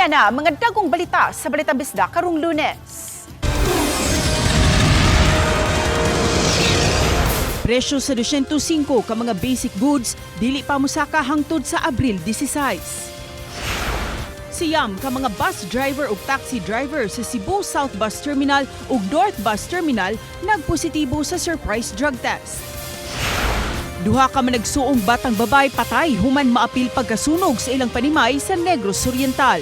Ania na mga dagong balita sa Balita Bisda karong Lunes. Presyo sa 205 ka mga basic goods dili pa mosaka hangtod sa Abril 16. Siyam ka mga bus driver ug taxi driver sa Cebu South Bus Terminal ug North Bus Terminal nagpositibo sa surprise drug test. Duha ka man nagsuong batang babay patay human maapil pagkasunog sa ilang panimay sa Negros Oriental.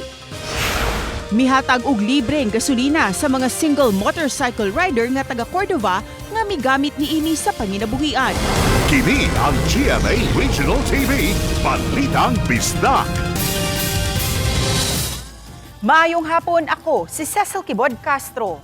Mihatag og libreng gasolina sa mga single motorcycle rider nga taga Cordova nga migamit niini sa panginabuhian. Kini ang GMA Regional TV, Balitang Bisdak. Maayong hapon, ako si Cecil Kibod Castro.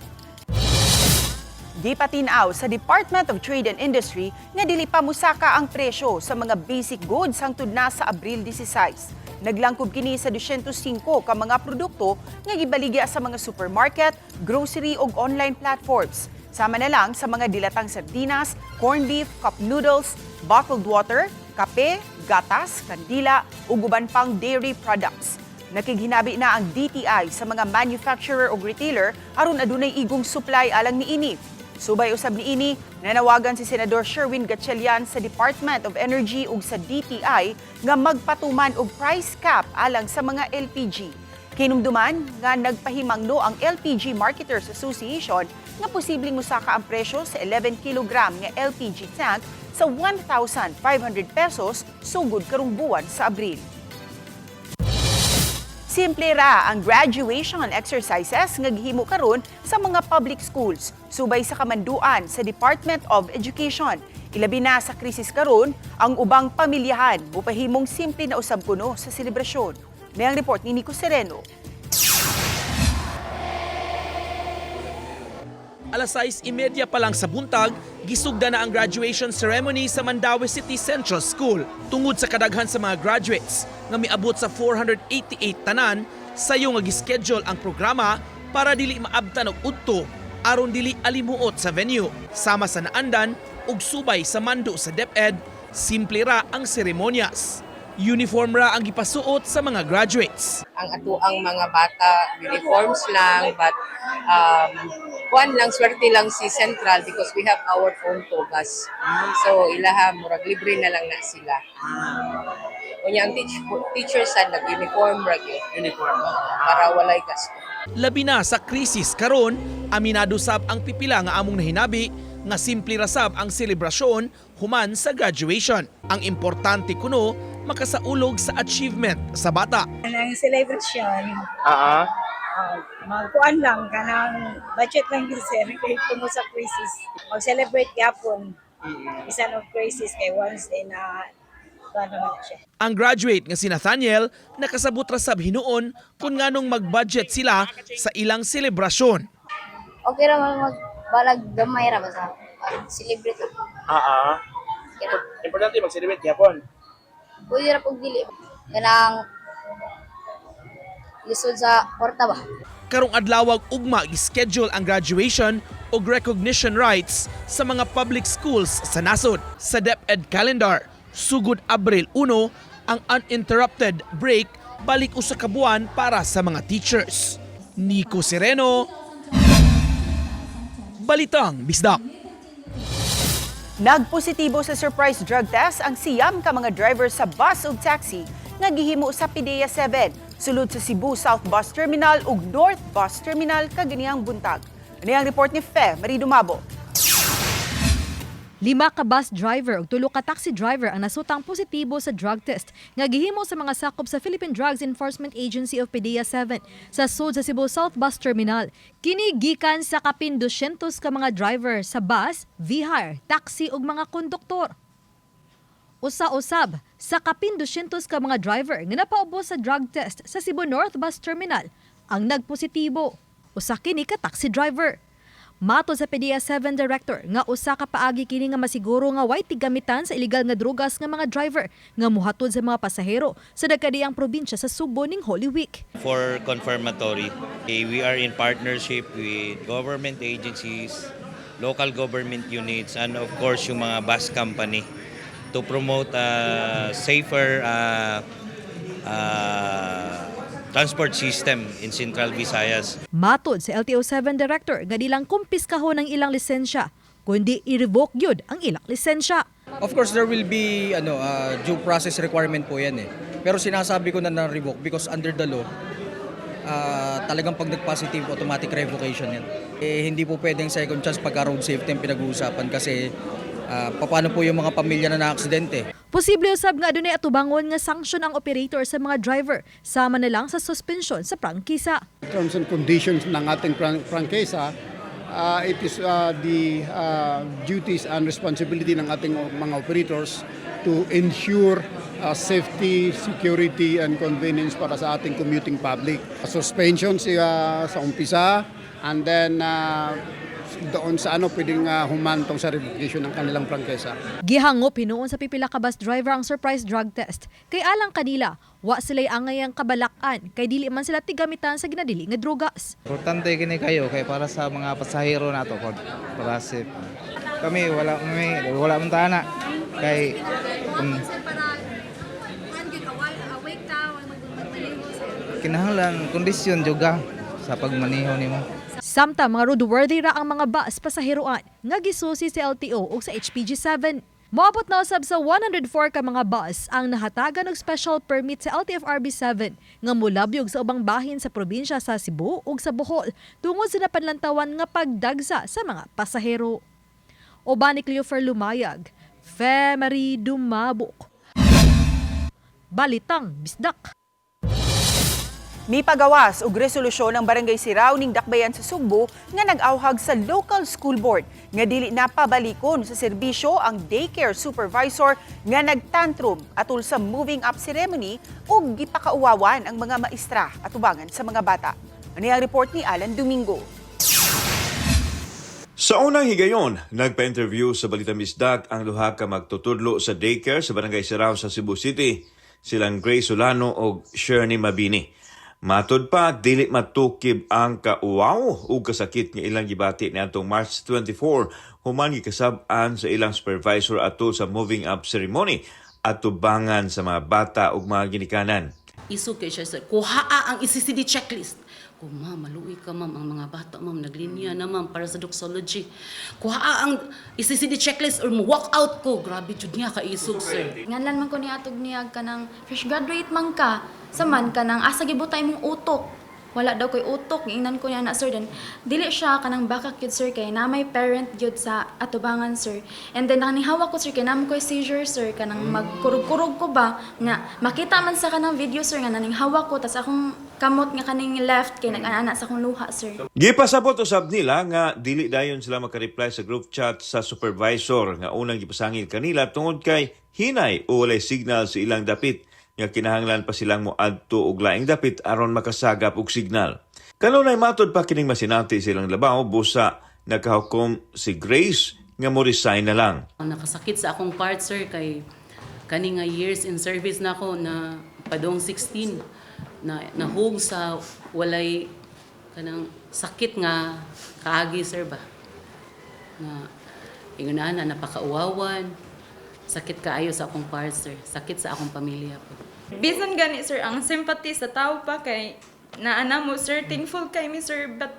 Di patinaw sa Department of Trade and Industry nga dili pa musaka ang presyo sa mga basic goods hangtod na sa Abril 16. Naglangkob kini sa 205 ka mga produkto nga gibaligya sa mga supermarket, grocery ug online platforms. Sama na lang sa mga dilatang sardinas, corned beef, cup noodles, bottled water, kape, gatas, kandila ug uban pang dairy products. Nakighinabi na ang DTI sa mga manufacturer o retailer aron adunay igong supply alang niini. Subay usab niini, nanawagan si Senador Sherwin Gatchalian sa Department of Energy ug sa DTI nga magpatuman og price cap alang sa mga LPG. Kinumduman nga nagpahimangno ang LPG Marketers Association nga posibleng musaka ang presyo sa 11 kg nga LPG tank sa 1,500 pesos sugod karong buwan sa Abril. Simple ra ang graduation exercises nga gihimo karon sa mga public schools subay sa kamanduan sa Department of Education. Ilabi na sa krisis karon, ang ubang pamilyahan mupahimong simple na usab kuno sa selebrasyon. May ang report ni Nico Sereno. Alas 6:30 pa lang sa buntag, gisugda na ang graduation ceremony sa Mandaue City Central School. Tungod sa kadaghan sa mga graduates nga miabot sa 488 tanan, sayo nga gischedule ang programa para dili maabtan og udto aron dili alimuot sa venue. Sama sa naandan ug subay sa mando sa DepEd, simple ra ang seremonyas. Uniform ra ang gipasuot sa mga graduates. Ang atuang mga bata, uniforms lang, but kuan lang, swerte lang si Central because we have our own togas. So ilaha, murag libre na lang na sila. Kunya ang teachers sa nag-uniform ra gyud. Uniform. Para walay gasto. Labi na sa krisis karon, aminado sab ang pipila nga among nahinabi nga simple ra sab ang selebrasyon human sa graduation. Ang importante kuno makasaulog sa achievement sa bata. Ang celebration, magkuan lang, kanang budget lang din sir, kahit tungo sa crisis. Mag-celebrate yapon, bisan of crisis, kay once in a, naman siya. Ang graduate nga si Nathaniel, nakasabot ra sab hinuon kung nganong mag-budget sila sa ilang selebrasyon. Okay ra magbalag gamay ra basta celebrate lang. Importante mag-celebrate yapon. Pwede ra pug dili kanang lisod sa kwarta ba. Karong adlawag ugma gi-schedule ang graduation ug recognition rites sa mga public schools sa nasod. Sa DepEd calendar, sugod Abril 1 ang uninterrupted break balik usa ka buwan para sa mga teachers. Nico Sereno, Balitang Bisdak. Nagpositibo sa surprise drug test ang siyam ka mga driver sa bus ug taxi nga gihimo sa PDEA 7 sulod sa Cebu South Bus Terminal ug North Bus Terminal kaganihang buntag. Ani ang report ni Fe Marie Dumabo. 5 ka bus driver ug 3 ka taxi driver ang nasutang positibo sa drug test nga gihimo sa mga sakop sa Philippine Drugs Enforcement Agency of PDEA 7 sa sud sa Cebu South Bus Terminal. Kini gikan sa kapin 200 ka mga driver sa bus, V-Hire, taxi ug mga konduktor. Usa-usab sa kapin 200 ka mga driver nga napaubos sa drug test sa Cebu North Bus Terminal ang nagpositibo. Usa kini ka taxi driver. Mato sa PDEA 7 Director nga usa ka paagi kini nga masiguro nga way tigamitan sa illegal nga drugas nga mga driver nga muhatod sa mga pasahero sa dagkadiyang probinsya sa Subo ning Holy Week. For confirmatory, we are in partnership with government agencies, local government units, and of course yung mga bus company to promote safer transport system in Central Visayas. Matod sa LTO-7 Director nga dilang kumpiskahon ang ilang lisensya, kundi i-revoke yun ang ilang lisensya. Of course, there will be due process requirement po yan eh. Pero sinasabi ko na revoke because under the law, talagang pag nag-positive, automatic revocation yan. Hindi po pwedeng second chance pagka road safety ang pinag-uusapan kasi paano po yung mga pamilya na na-aksidente. Posible usab nga dunay atubangon nga sanction ang operator sa mga driver, sama na lang sa suspensyon sa prangkisa. Terms and conditions ng ating prangkesa, it is the duties and responsibility ng ating mga operators to ensure safety, security, and convenience para sa ating commuting public. Suspension sa umpisa, and then doon sa pwedeng humantong sa revocation ng kanilang prangkesa. Gihangop hinuon sa pipila ka bus driver ang surprise drug test. Kay alang kanila, wa sila'y angayang kabalakan kay dili man sila tigamitan sa ginadili nga drogas. Importante kini kayo kay para sa mga pasahero nato para safe. Kami wala man tana kay kinahanglan kondisyon juga sa pagmaneho nimo. Samtang mga roadworthy ra ang mga bus pasaheroan nga gisusi sa LTO o sa HPG7. Moabot na usab sa 104 ka mga bus ang nahatagan og special permit sa LTFRB7 nga mulabyog sa ubang bahin sa probinsya sa Cebu ug sa Bohol tungod sa napanlantawan nga pagdagsa sa mga pasahero. Oban ni Cleofer Lumayag, Femari Dumabok. Balitang Bisdak. Mipagawas og resolusyon ng Barangay Sirao ning Dakbayan sa Sugbo nga nag-awhag sa local school board nga dili napabalikon sa serbisyo ang daycare supervisor nga nagtantrum atol sa moving up ceremony ug gipakauwawan ang mga maestra at ubangan sa mga bata. Ani ang report ni Alan Domingo. Sa unang higayon, nagpa-interview sa Balita Misdak ang duha ka magtutudlo sa daycare sa Barangay Sirao sa Cebu City, silang Grace Solano o Shirley Mabini. Matod pa, dili matukib ang kauwaw o kasakit nga ilang gibati niadtong March 24 human gikasab-an sa ilang supervisor atol sa moving up ceremony at tubangan sa mga bata ug mga ginikanan. Isog kay siya, sir. Kuhaa ang ICCD checklist. Kung ma'am, maluwi ka ma'am, ang mga bata ma'am, naglinya na ma'am para sa doxology. Kuhaa ang ICCD checklist or walk out ko. Grabe, jud niya ka isog, sir. Nganlan man ko ni atog niyag ka ng fresh graduate man ka. Saman ka ng asa gibutay mong utok. Wala daw ko'y utok, ingnan ko niya na sir. Then, dili siya kanang baka kid sir kay na may parent yun sa atubangan sir. And then nanihawak ko sir kay naman ko'y seizure sir kanang magkurug-kurug ko ba nga makita man sa kanang video sir nga naning hawak ko tas akong kamot nga kaning left kay nag-ana sa akong luha sir. Gipasabot usab nila nga dili dayon sila makareply sa group chat sa supervisor nga unang gipasangil kanila tungod kay hinay o walay signal sa ilang dapit nga kinahanglan pa silang moadto og laing dapit aron makasagap og signal. Kanunay matod pa kining masinati silang labaw busa nakahukom si Grace nga mo resign na lang. Nakasakit sa akong part sir kay kani nga years in service na ako na padong 16 na nahug sa walay kanang sakit nga kaagi sir ba. Na ingon na napakauwawan. Sakit kaayo sa akong part sir. Sakit sa akong pamilya po. Bisan gani sir, ang sympathy sa tao pa kay naana mo sir, thankful kay mi sir, but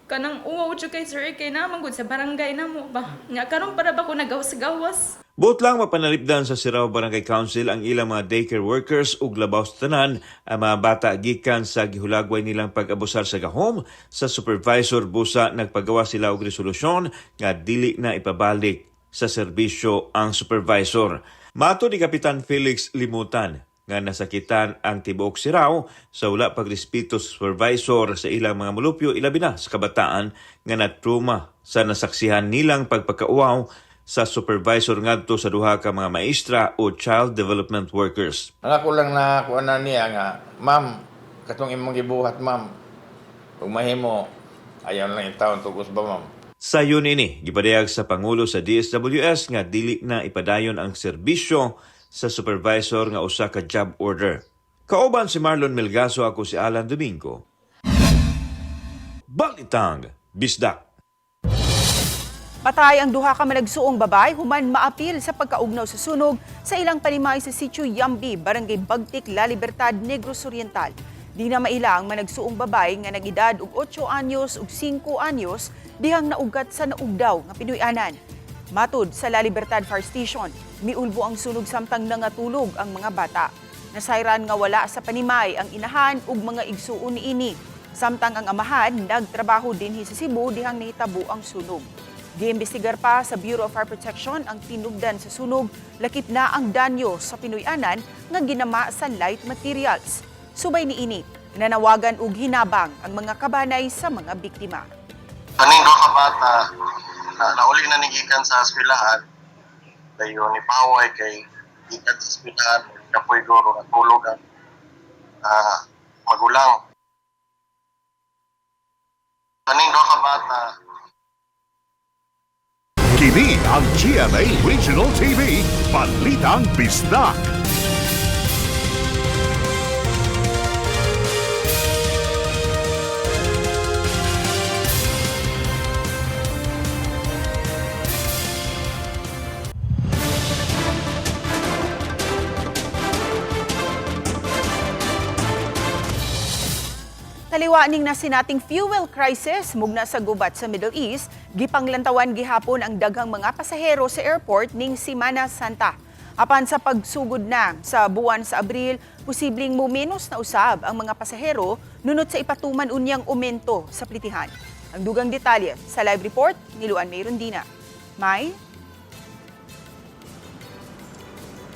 kanang uwaw jud kay sir kay naman gud sa barangay namo ba. Nya karon para ba ko nagawas-gawas. Buot lang mapanalipdan sa Sirao Barangay Council ang ilang mga daycare workers ug labaw sa tanan ang mga bata gikan sa gihulagway nilang pag-abusar sa gahom sa supervisor busa nagpagawa sila og resolusyon nga dili na ipabalik sa serbisyo ang supervisor. Mato ni Kapitan Felix Limutan nga nasakitan ang tibuok Sirao sa wala pagrespeto sa supervisor sa ilang mga mulupyo ilabi na sa kabataan nga natruma sa nasaksihan nilang pagpakauaw sa supervisor ngadto sa duha ka mga maestra o child development workers. Ako lang na kuana niya nga, ma'am, katong imong gibuhat ma'am. Kung mahimo, ayaw lang yung taon tugos ba ma'am? Sa yun ini, gipadayag sa Pangulo sa DSWS nga dili na ipadayon ang serbisyo sa supervisor nga usa ka job order. Kauban si Marlon Melgaso, ako si Alan Domingo. Balitang Bisdak. Patay ang duha ka managsuong babay human maapil sa pagkaugnaw sa sunog sa ilang panimay sa Sitio Yambi, Barangay Bagtik, La Libertad, Negros Oriental. Di na mailang managsuong babay nga nag-edad og 8 anyos ug 5 anyos dihang naugat sa naugdaw nga Pinoy-anan. Matud sa La Libertad Fire Station, miulbo ang sunog samtang nangatulog ang mga bata. Nasayran nga wala sa panimay ang inahan ug mga igsuon niini. Samtang ang amahan nagtrabaho dinhi sa Cebu dihang nahitabo ang sunog. Giimbestigar pa sa Bureau of Fire Protection ang tinubdan sa sunog, lakip na ang danyo sa Pinoy-anan nga ginama sa light materials. Subay niini, nanawagan og hinabang ang mga kabanay sa mga biktima. Kaning duha ka bata nauli na nigikan sa eskwelahan. Dayon ni paway kay gikan sa eskwelahan, kapoy guro natulog ang magulang. Kaning duha ka bata Kini ang GMA Regional TV, Balitang Bisdak. Taliwaning na sinating fuel crisis mugna sa gubat sa Middle East, gipanglantawan gihapon ang daghang mga pasahero sa airport ning Semana Santa. Apan sa pagsugod na sa buwan sa Abril, posibleng mumenos na usab ang mga pasahero nunot sa ipatuman unyang aumento sa plitihan. Ang dugang detalye sa live report ni Luan May Rondina. May?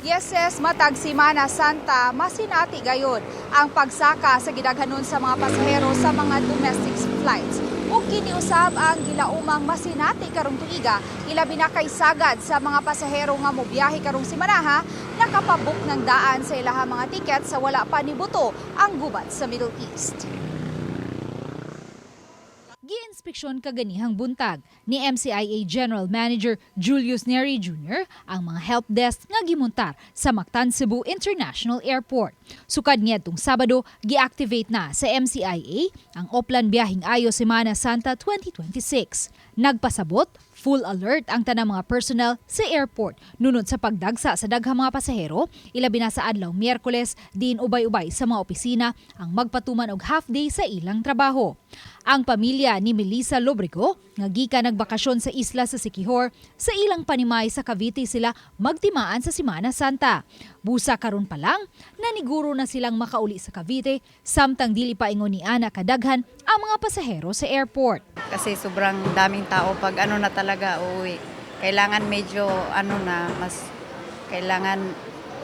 Yes, matag Semana Santa, masinati gayon ang pagsaka sa gidaghanon sa mga pasahero sa mga domestic flights. Ug kiniusab ang gilaumang masinati karong tuiga, ilabi na kay sagad sa mga pasahero nga mobiyahe karong semana nakapabuk ng daan sa ilahang mga tiket sa wala pa nibuto ang gubat sa Middle East. Gi-inspeksyon kaganihang buntag ni MCIA General Manager Julius Neri Jr. ang mga help desk nga gimontar sa Mactan Cebu International Airport. Sukad niadtong Sabado, gi-activate na sa MCIA ang Oplan Biyahing Ayo Semana Santa 2026. Nagpasabot, full alert ang tanang mga personnel sa airport nunod sa pagdagsa sa daghang mga pasahero, ilabi na sa adlaw Miyerkules, diin ubay-ubay sa mga opisina ang magpatuman og half day sa ilang trabaho. Ang pamilya ni Melissa Lobrico, nga gika nagbakasyon sa isla sa Siquijor, sa ilang panimay sa Cavite sila magtimaan sa Semana Santa. Busa karon pa lang, naniguro na silang makauli sa Cavite, samtang dili pa ingon ni ana kadaghan ang mga pasahero sa airport. Kasi sobrang daming tao pag na talaga uuwi. Kailangan medyo mas kailangan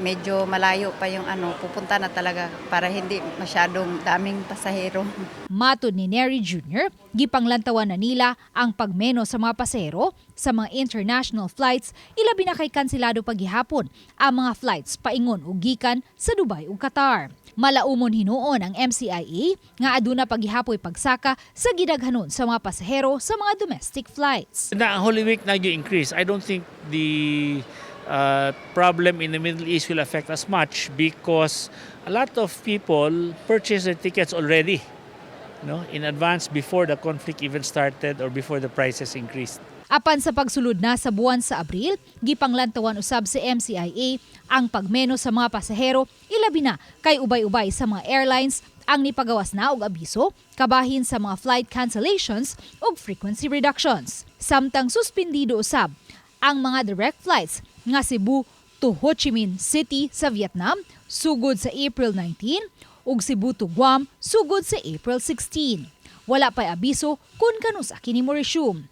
medyo malayo pa yung pupunta na talaga para hindi masyadong daming pasahero. Matud ni Neri Jr., gipanglantawan na nila ang pagmeno sa mga pasahero sa mga international flights, ilabi na kay kansilado paghihapon ang mga flights paingon ug gikan sa Dubai ug Qatar. Malaumon hinuon ang MCIA nga aduna paghihapoy pagsaka sa gidaghanon sa mga pasahero sa mga domestic flights. Na Holy Week nag-increase. I don't think the problem in the Middle East will affect us much because a lot of people purchase their tickets already, in advance before the conflict even started or before the prices increased. Apan sa pagsulod na sa buwan sa Abril, gipanglantawan usab sa MCIA ang pagmeno sa mga pasahero, ilabi na kay ubay-ubay sa mga airlines ang nipagawas na og abiso kabahin sa mga flight cancellations ug frequency reductions. Samtang suspindido usab ang mga direct flights nga Cebu to Ho Chi Minh City sa Vietnam sugod sa April 19 ug Cebu to Guam sugod sa April 16. Wala pa'y abiso kung kanus kini mo resume.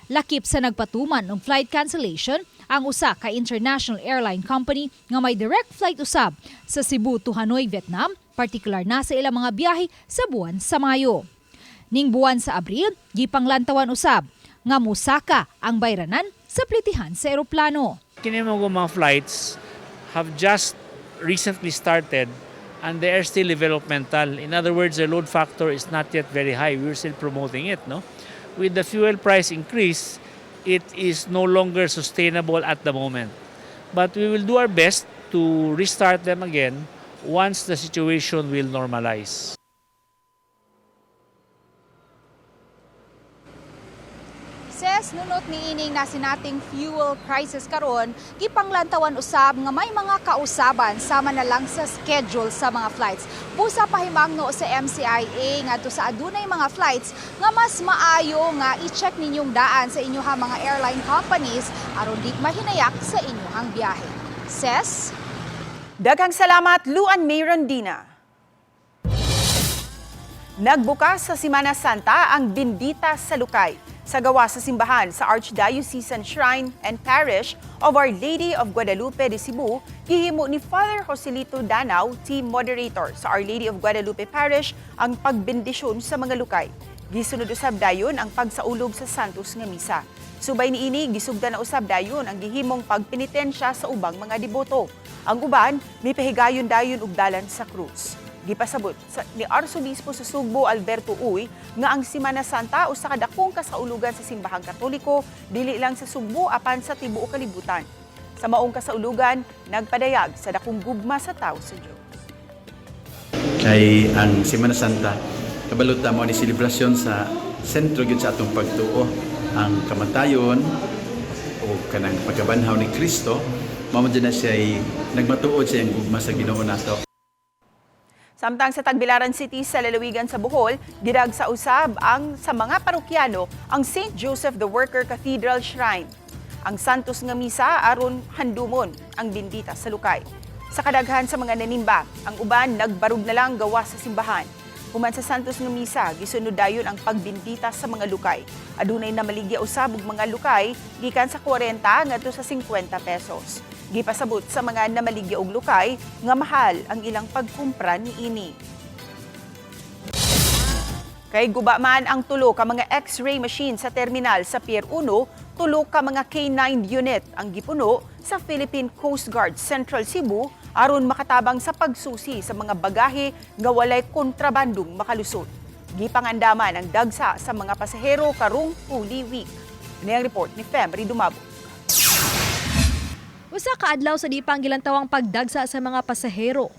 Lakip sa nagpatuman ng flight cancellation ang usa ka international airline company nga may direct flight usab sa Cebu to Hanoi, Vietnam, partikular na sa ilang mga biyahe sa buwan sa Mayo. Ning buwan sa Abril, gipanglantawan usab nga musaka ang bayranan sa plitihan sa eroplano. Kini mga flights have just recently started and they are still developmental. In other words, the load factor is not yet very high. We're still promoting it, With the fuel price increase, it is no longer sustainable at the moment. But we will do our best to restart them again once the situation will normalize. Yes, nunot niining na sinating fuel crisis karon, gipanglantawan usab nga may mga kausaban sama na lang sa schedule sa mga flights. Busa pahimangno sa MCIA ngadto sa adunay mga flights nga mas maayo nga i-check ninyong daan sa inyong mga airline companies aron di mahinayak sa inyong biyahe. Ses? Daghang salamat, Luan May Rondina. Nagbukas sa Semana Santa ang Bendita sa Lucay sa gawa sa simbahan sa Archdiocesan Shrine and Parish of Our Lady of Guadalupe de Cebu, gihimo ni Father Joselito Danao, team moderator sa Our Lady of Guadalupe Parish, ang pagbendisyon sa mga lukay. Gisunod usab dayon ang pagsaulog sa Santos nga misa. Subay niini gisugdan na usab dayon ang gihimong pagpenitensya sa ubang mga deboto. Ang uban mipahigayon dayon og dalan sa krus. Gipasabot ni Arsobispo sa Sugbo Alberto Uy nga ang Semana Santa usa ka dakong kasaulugan sa simbahang Katoliko dili lang sa Sugbo apan sa tibuok kalibutan. Sa maong kasaulugan nagpadayag sa dakong gugma sa tawo sa Dios. Kay ang Semana Santa kabaluta mo ni selebrasyon sa sentro gyud sa atong pagtuo ang kamatayon o kanang pagkabanhaw ni Kristo. Mao na siya nagmatuod sa iyang gugma sa Ginoo nato. Samtang sa Tagbilaran City sa lalawigan sa Bohol, gidag sa usab ang sa mga parokyano ang St. Joseph the Worker Cathedral Shrine. Ang Santos nga misa aron handumon ang Bendita sa Lucay. Sa kadaghan sa mga nanimba, ang uban nagbarug na lang gawa sa simbahan. Human sa Santos nga misa, gisunod dayon ang pagbendita sa mga lukay. Adunay na maligya usab og mga lukay gikan sa 40 ngadto sa 50 pesos. Gipasabot sa mga namaligya og lukay nga mahal ang ilang pagkumpra niini. Kay guba man ang tulo ka mga X-ray machine sa terminal sa Pier 1, tulo ka mga K9 unit ang gipuno sa Philippine Coast Guard Central Cebu aron makatabang sa pagsusi sa mga bagahe nga walay kontrabandong makalusot. Gipangandaman ang dagsa sa mga pasahero karong Holy Week. Ini ang report ni Femri Dumabo. Usa ka adlaw sa di panggilantawang pagdagsa sa mga pasahero.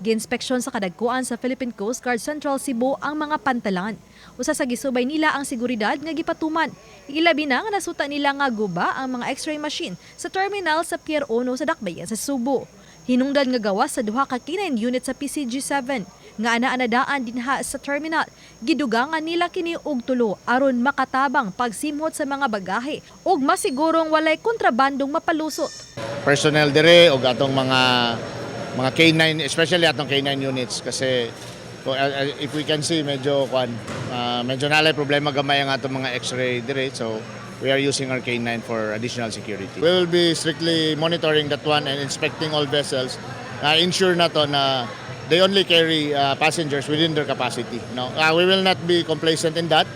Ginspeksyon sa kadagkuan sa Philippine Coast Guard Central Cebu ang mga pantalan. Usa sa gisubay nila ang seguridad nga gipatuman. Ilabi na nga nasuta nila nga guba ang mga X-ray machine sa terminal sa Pier 1 sa Dakbayan sa Subo. Hinungdan nga gawas sa duha ka K9 unit sa PCG-7 nga ana-anadaan dinha sa terminal. Gidugangan nila kini og tulo aron makatabang pagsimhot sa mga bagahe ug masigurong walay kontrabandong mapalusot. Personnel dire og atong mga K9, especially atong K9 units kasi if we can see medyo nalay problema gamay ang atong mga X-ray dire, so we are using our K9 for additional security. We will be strictly monitoring that one and inspecting all vessels. Ensure na to na they only carry passengers within their capacity. No, we will not be complacent in that.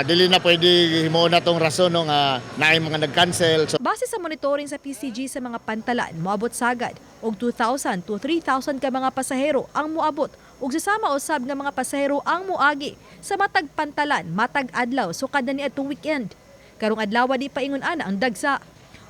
Dili na pwede himo na tong rason no nga naay mga nag-cancel. So, base sa monitoring sa PCG sa mga pantalan, moabot sagad og 2,000 to 3,000 ka mga pasahero ang moabot ug sasama usab nga mga pasahero ang moagi sa matag pantalan, matag adlaw sukad na niadtong weekend. Karong adlaw di paingon ana ang dagsa.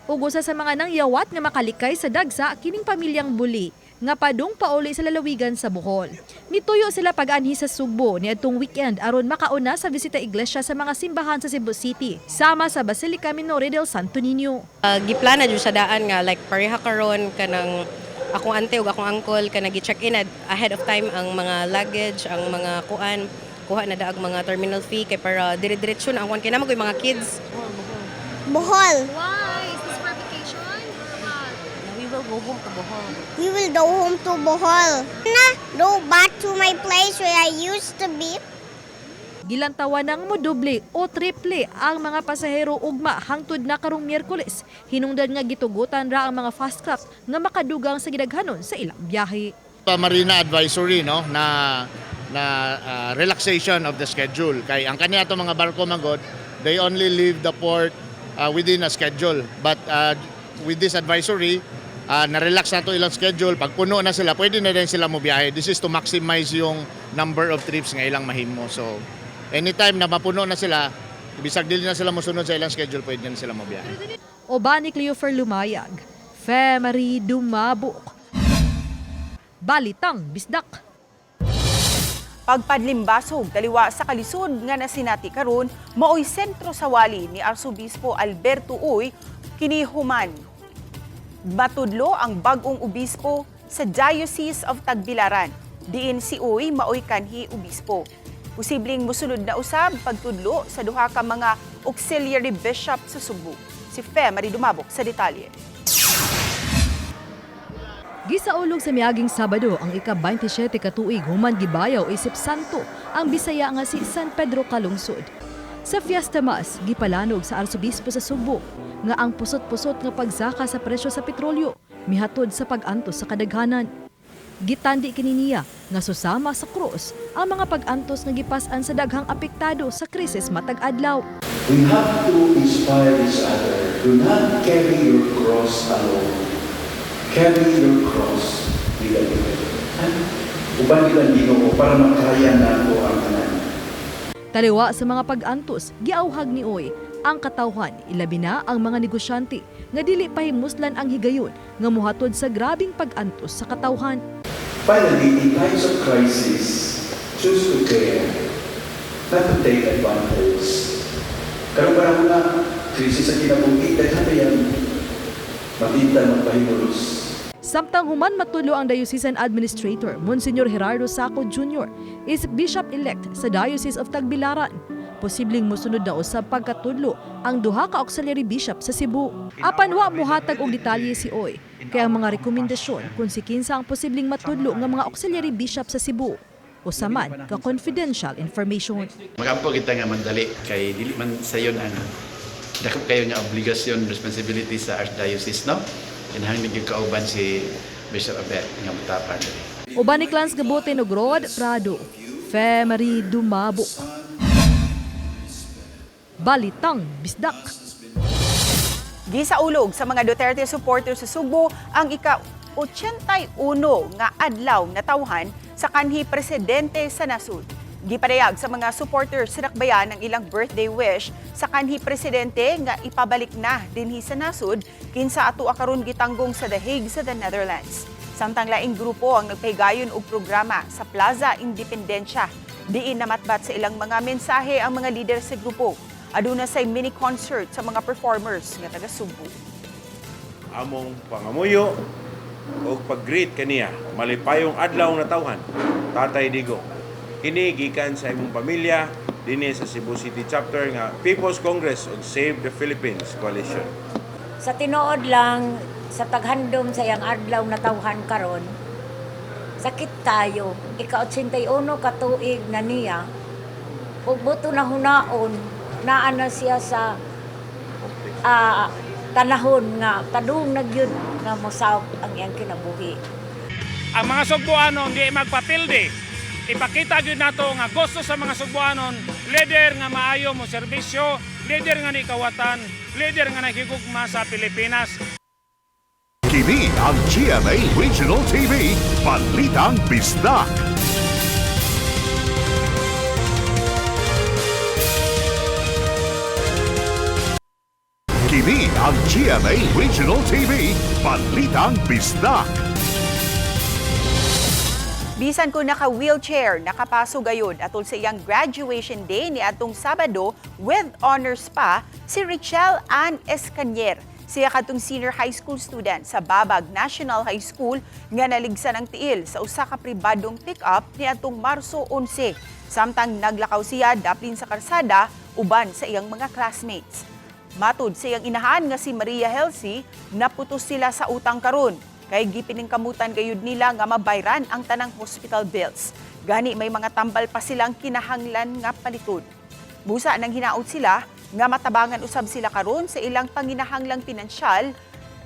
Ug usa sa mga nangyawat nga makalikay sa dagsa kining pamilyang Buli nga padung pauli sa lalawigan sa Bohol. Nituyo sila pag-anhi sa Sugbo niadtong weekend aron makauna sa bisita iglesia sa mga simbahan sa Cebu City, sama sa Basilica Minore del Santo Niño. Giplana jud sa daan nga like pareha karon kanang akong ante ug akong uncle kanang gi-check-in ahead of time ang mga luggage, ang mga kuha na daag mga terminal fee kay para dire-diretso na ang kay namo koy mga kids. Bohol. Why? Is this for vacation? We will go home to Bohol. We will go home to Bohol. Go back to my place where I used to be. Gilantawan ng modoble o triple ang mga pasahero ugma hangtod na karong Miyerkules. Hinungdan nga gitugutan ra ang mga fast craft nga makadugang sa gidaghanon sa ilang biyahe. Marina advisory no na relaxation of the schedule kay ang kaniya to mga barko magod, they only leave the port within a schedule, but with this advisory na-relax na to ilang schedule. Pag puno na sila, pwede na rin sila mobiyahe. This is to maximize yung number of trips nga ilang mahimo. So, anytime na mapuno na sila, bisag dili na sila mosunod sa ilang schedule, pwede na sila mobiyahe. Oba ni Cleofer Lumayag, Femari Dumabo. Balitang Bisdak. Pagpadlimbasog daliwa sa kalisod nga nasinati karon maoy sentro sa wali ni Arsobispo Alberto Uy kinihuman. Matudlo ang bagong obispo sa Diocese of Tagbilaran. Diin si Uy maoy kanhi obispo. Posibleng musulod na usab pagtudlo sa duha ka mga auxiliary bishop sa Subo. Si Fe Marie Dumabok sa detalye. Gisaulog sa miaging Sabado ang ika-27 katuig human gibayaw isip santo ang Bisaya nga si San Pedro Kalungsod. Sa Fiesta Mass, gipalanog sa Arsobispo sa Subo nga ang pusot-pusot nga pagsaka sa presyo sa petrolyo mihatod sa pag-antos sa kadaghanan. Gitandi kini niya nga susama sa krus ang mga pag-antos nga gipas-an sa daghang apektado sa krisis matag adlaw. We have to inspire each other. Do not carry your cross alone. Carry your cross with a uban kita Ginoo para makaya nato ang tanan. Taliwa sa mga pag-antos, giauhag ni Uy ang katawhan, ilabi na ang mga negosyante nga dili pahimuslan ang higayon nga mohatod sa grabing pag-antos sa katawhan. Finally, in times of crisis, choose to care, not to take advantage. Karong panahon na, krisis sa kinabuhi, daghan na yan, matinta magpahimulos. Samtang human matulo ang Diocesan Administrator, Monsignor Gerardo Saco Jr. is Bishop-elect sa Diocese of Tagbilaran. Posibleng musunod na usab pagkatudlo ang duha ka auxiliary bishop sa Cebu. Apan wa mohatag og detalye si Uy, kaya ang mga rekomendasyon kung si kinsa ang posibleng matudlo nga mga auxiliary bishop sa Cebu. Usaman ka confidential information. Magampo kita nga mandali kay dili man sayon ang dakop kayo nga obligasyon, responsibility sa Archdiocese, no? Inahangin yung kauban si Bishop Abet nga mutapan. Uban ni Clans Gaboten og Rod Prado, Fe Marie Dumabok. Balitang Bisdak. Gisaulog sa mga Duterte supporters sa Subo ang ika-81 nga adlaw na tawhan sa kanhi presidente sa nasud. Gipadayag sa mga supporters sa Dakbayan ang ilang birthday wish sa kanhi presidente nga ipabalik na dinhi sa nasud kinsa ato karon gitanggong sa The Hague sa the Netherlands. Samtang laing grupo ang nagpahigayon og programa sa Plaza Independencia. Diin namatbat sa ilang mga mensahe ang mga leader sa grupo. Aduna say mini concert sa mga performers nga taga Subo. Among pangamuyo o pag-greet kaniya malipayong adlaw na tawhan, Tatay Digong. Kini gikan sa imong pamilya dinhi sa Cebu City Chapter nga People's Congress ug Save the Philippines Coalition. Sa tinuod lang sa paghandom sa iyang adlaw na tawhan karon, sakit tayo. Ika-81 katuig na niya ug buto na hunaon naa na siya sa tanahon nga padung nagyud nga mosawb ang iyang kinabuhi. Ang mga Sugboanon di magpapildi. Ipakita gyud nato nga gusto sa mga Sugboanon, leader nga maayo mo serbisyo, leader nga ni kawatan, leader nga nakigugma sa Pilipinas. Kini ang GMA Regional TV, Balitang Bisdak. Kini ang GMA Regional TV, Balitang Bisdak. Bisan ko naka-wheelchair, nakapaso gayud atol sa iyang graduation day ni atong Sabado with honors pa si Richelle Ann Escanier. Siya katong senior high school student sa Babag National High School nga naligsan ang tiil sa usa ka pribadong pick-up ni atong Marso 11. Samtang naglakaw siya daplin sa karsada uban sa iyang mga classmates. Matud sa iyang inahan nga si Maria Helsi, naputos sila sa utang karon. Kay gipiningkamutan gayud nila nga mabayran ang tanang hospital bills. Gani may mga tambal pa silang kinahanglan nga paliton. Busa nang hinaot sila nga matabangan usab sila karon sa ilang panginahanglang pinansyal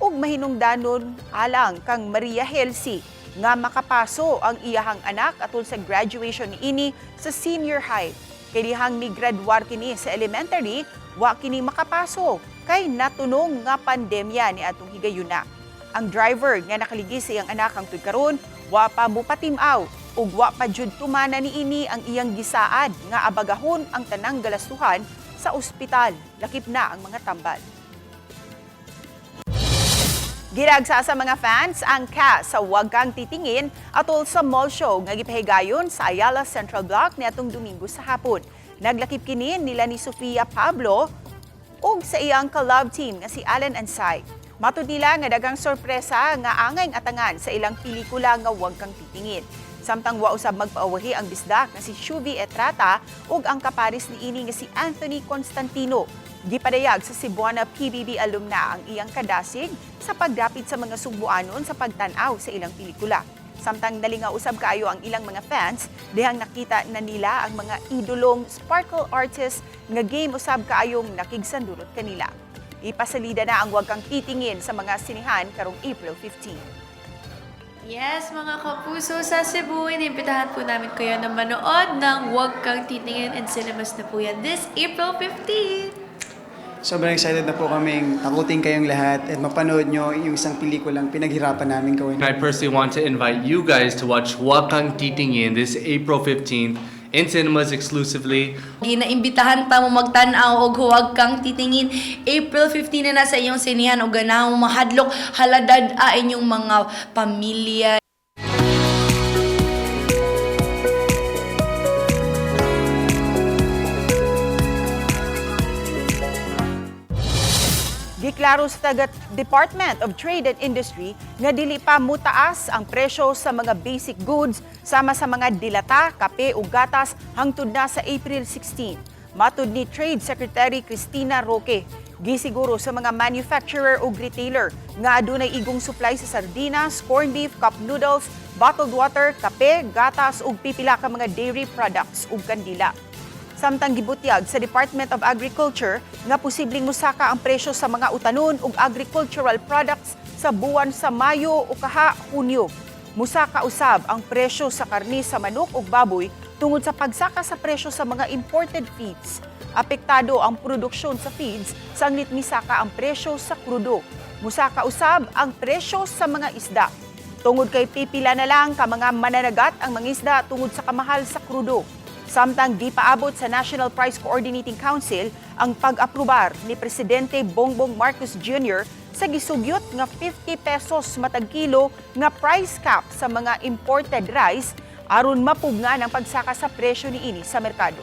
ug mahinungdanon alang kang Maria Helsi nga makapaso ang iyahang anak atol sa graduation niini sa senior high. Kay dihang migraduar kini sa elementary, wa kini makapaso kay natunong nga pandemya ni atong higayuna. Ang driver nga nakaligi sa iyang anak ang karon wa pa mupatimaw ug wa pa jud tumana niini ang iyang gisaad nga abagahon ang tanang galastuhan sa ospital. Lakip na ang mga tambal. Giragsa sa mga fans ang cast sa Huwag Kang Titingin atol sa mall show nga gipahigayon sa Ayala Central Block niadtong Domingo sa hapon. Naglakip kini nila ni Sofia Pablo ug sa iyang ka-love team nga si Alan Ansay. Matud nila nga dagang sorpresa nga angay atangan sa ilang pelikula nga Huwag Kang Titingin. Samtang wa usab magpaawahi ang bisdak nga si Shuvi Etrata ug ang kaparis ni ini nga si Anthony Constantino. Gipadayag sa Cebuana PBB alumna ang iyang kadasig sa pagdapit sa mga Subuanon sa pagtan-aw sa ilang pelikula. Samtang nalinga usab kaayo ang ilang mga fans dihang nakita na nila ang mga idolong sparkle artist nga game usab kaayong nakigsandulot kanila. Ipasalida na ang Huwag Kang Titingin sa mga sinihan karong April 15. Yes, mga kapuso, sa Cebu, inimbitahan po namin kayo na manood ng Huwag Kang Titingin and cinemas na po yan this April 15. Sobrang excited na po kaming takutin kayong lahat at mapanood nyo yung isang pelikulang pinaghirapan namin gawin. I personally want to invite you guys to watch Huwag Kang Titingin this April 15th in cinemas exclusively. Ginaimbitahan ta mo magtan-aw og Huwag Kang Titingin. April 15 na sa iyong sinihan o ganaw mahadlok haladad inyong mga pamilya. Giklaro sa Department of Trade and Industry nga dili pa mutaas ang presyo sa mga basic goods sama sa mga dilata, kape ug gatas hangtod na sa April 16. Matud ni Trade Secretary Cristina Roque, gisiguro sa mga manufacturer ug retailer nga adunay igong supply sa sardinas, corned beef, cup noodles, bottled water, kape, gatas ug pipila ka mga dairy products ug kandila. Samtang gibutyag sa Department of Agriculture nga posibleng musaka ang presyo sa mga utanon ug agricultural products sa buwan sa Mayo o Hunyo. Musaka usab ang presyo sa karni sa manok ug baboy tungod sa pagsaka sa presyo sa mga imported feeds. Apektado ang produksyon sa feeds sanglit misaka ang presyo sa krudo. Musaka usab ang presyo sa mga isda. Tungod kay pipila na lang ka mga mananagat ang mga isda tungod sa kamahal sa krudo. Samtang di paabot sa National Price Coordinating Council ang pag-aprobar ni Presidente Bongbong Marcos Jr. sa gisugyot nga 50 pesos matag kilo nga price cap sa mga imported rice aron mapugna ang pagsaka sa presyo niini sa merkado.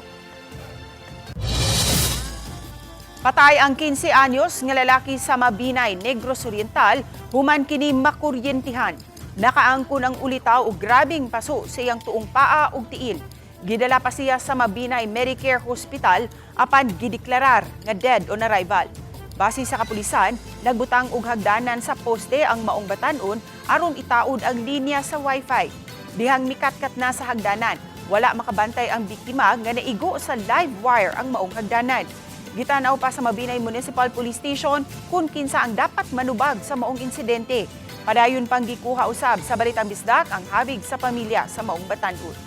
Patay ang 15 anyos nga lalaki sa Mabinay, Negros Oriental human kini makuryentihan. Nakaangkon ang ulitaw og grabing paso sa iyang tuong paa ug tiil. Gidala pa siya sa Mabinay Medicare Hospital apan gideklarar nga dead on arrival. Base sa kapulisan, nagbutang og hagdanan sa poste ang maong batan-on aron itaod ang linya sa Wi-Fi. Dihang mikatkat na sa hagdanan, wala makabantay ang biktima nga naigo sa live wire ang maong hagdanan. Gitanaw pa sa Mabinay Municipal Police Station kung kinsa ang dapat manubag sa maong insidente. Padayon pang gikuha usab sa Balitang Bisdak ang habig sa pamilya sa maong batan-on.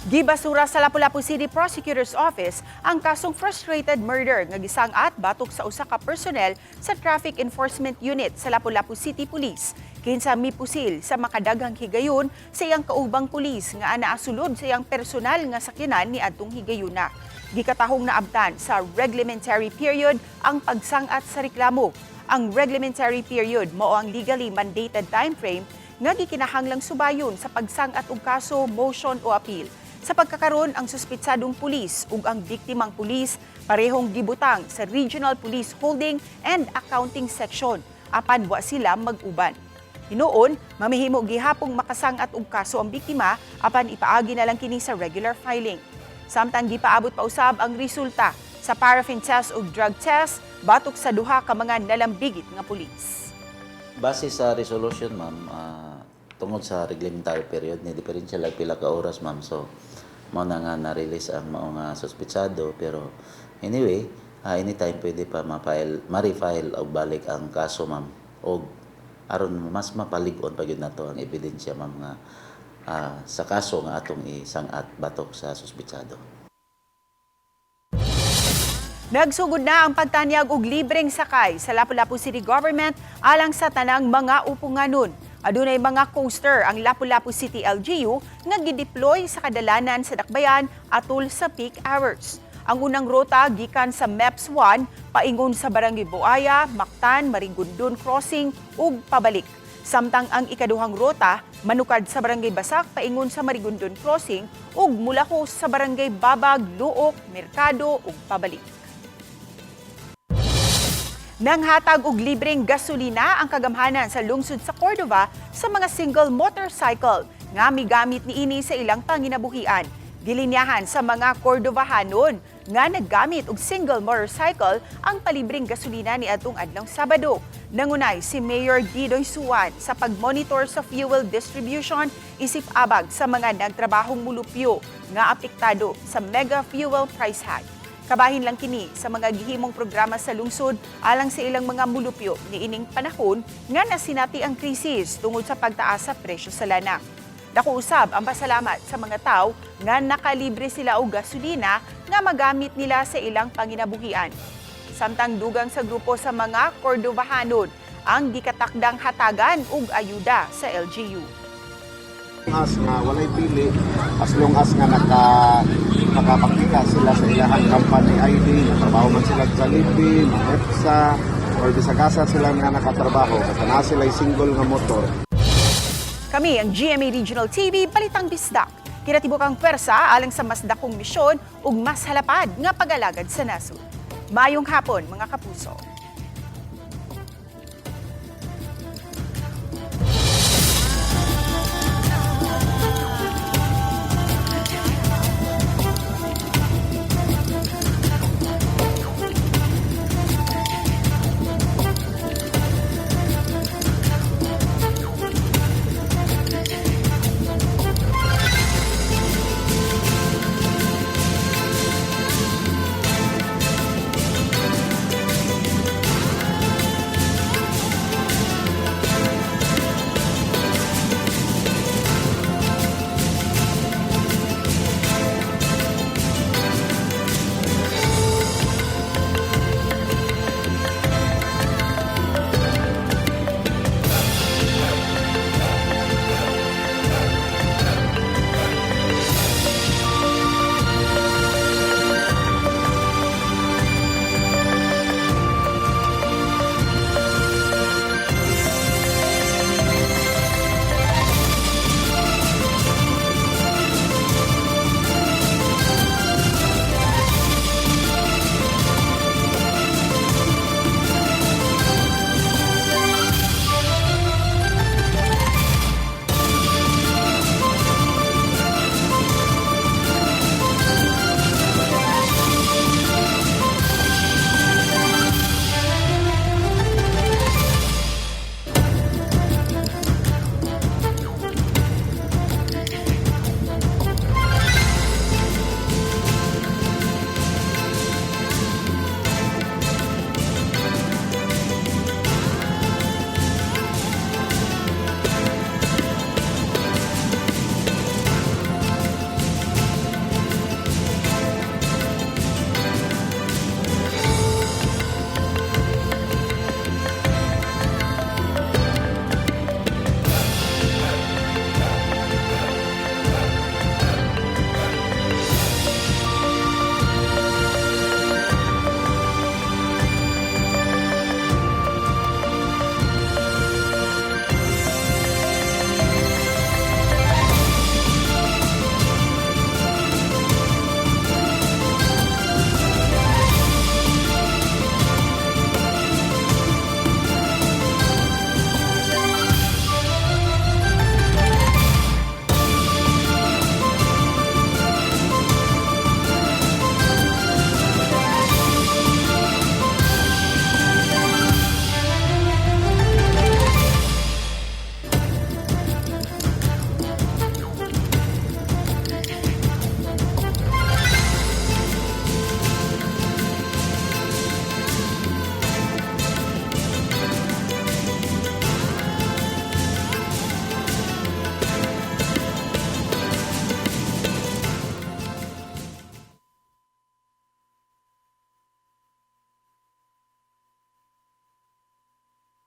Gibasura sa Lapu-Lapu City Prosecutor's Office ang kasong frustrated murder nga gisangat batok sa usa ka personnel sa Traffic Enforcement Unit sa Lapu-Lapu City Police. Kinsa mipusil sa makadaghang higayon sa iyang kaubang pulis nga anaasulod sa iyang personal nga sakyanan ni adtong higayuna. Gikatahong naabtan sa reglementary period ang pagsangat sa reklamo. Ang reglementary period mao ang legally mandated time frame nga gikinahanglang subayon sa pagsangat og kaso, motion o appeal. Sa pagkakaroon, ang suspitsadong pulis ug ang biktimang pulis parehong gibutang sa Regional Police Holding and Accounting Section apan wa sila mag-uban. Hinuon, mamihimo gihapong makasangat og kaso ang biktima apan ipaagi na lang kini sa regular filing. Samtang gipaabot pa usab ang resulta sa paraffin test ug drug test batok sa duha ka mga nalambigit nga pulis. Base sa resolution, ma'am, tungod sa reglementary period, ni diferensya lang pila ka oras, ma'am. So, mao na nga na-release ang mga suspitsado. Pero anyway, anytime pwede pa ma-refile o balik ang kaso, ma'am. O aron mas mapalig-on pa yun na to ang ebidensya, ma'am, nga sa kaso nga atong isangat batok sa suspitsado. Nagsugod na ang pagtanyag og libreng sakay sa Lapu-Lapu City Government alang sa tanang mga upunganon. Adunay mga coaster ang Lapu-Lapu City LGU nga gideploy sa kadalanan sa dakbayan atol sa peak hours. Ang unang rota gikan sa MEPS 1 paingon sa Barangay Buaya, Mactan, Maringundon Crossing ug pabalik. Samtang ang ikaduhang rota manukad sa Barangay Basak paingon sa Marigondon Crossing ug mulahos sa Barangay Babag, Luok, Merkado ug pabalik. Nanghatag og libreng gasolina ang kagamhanan sa lungsod sa Cordova sa mga single motorcycle nga migamit niini sa ilang panginabuhian. Dilinyahan sa mga Cordovahanon nga naggamit og single motorcycle ang palibreng gasolina ni atong adlong Sabado. Nangunay si Mayor Didoy Suwan sa pagmonitor sa fuel distribution isip abag sa mga nagtrabahong mulupyo nga apektado sa mega fuel price hike. Kabahin lang kini sa mga gihimong programa sa lungsod alang sa ilang mga mulupyo niining panahon nga nasinati ang krisis tungod sa pagtaas sa presyo sa lana. Dako usab ang pasalamat sa mga tao nga nakalibre sila og gasolina nga magamit nila sa ilang panginabuhian. Samtang dugang sa grupo sa mga Cordovahanon ang gikatakdang hatagan og ayuda sa LGU. As nga walay pili, as long as nga nakapakita sila sa ilahang company ID, natrabaho man sila sa Libi, EPSA, or bisagasa sila nga nakatrabaho, basta na sila single nga motor. Kami ang GMA Regional TV, Balitang Bisdak. Kinatibok ang pwersa alang sa mas dakong misyon ug mas halapad nga pag-alagad sa nasud. Mayong hapon mga kapuso.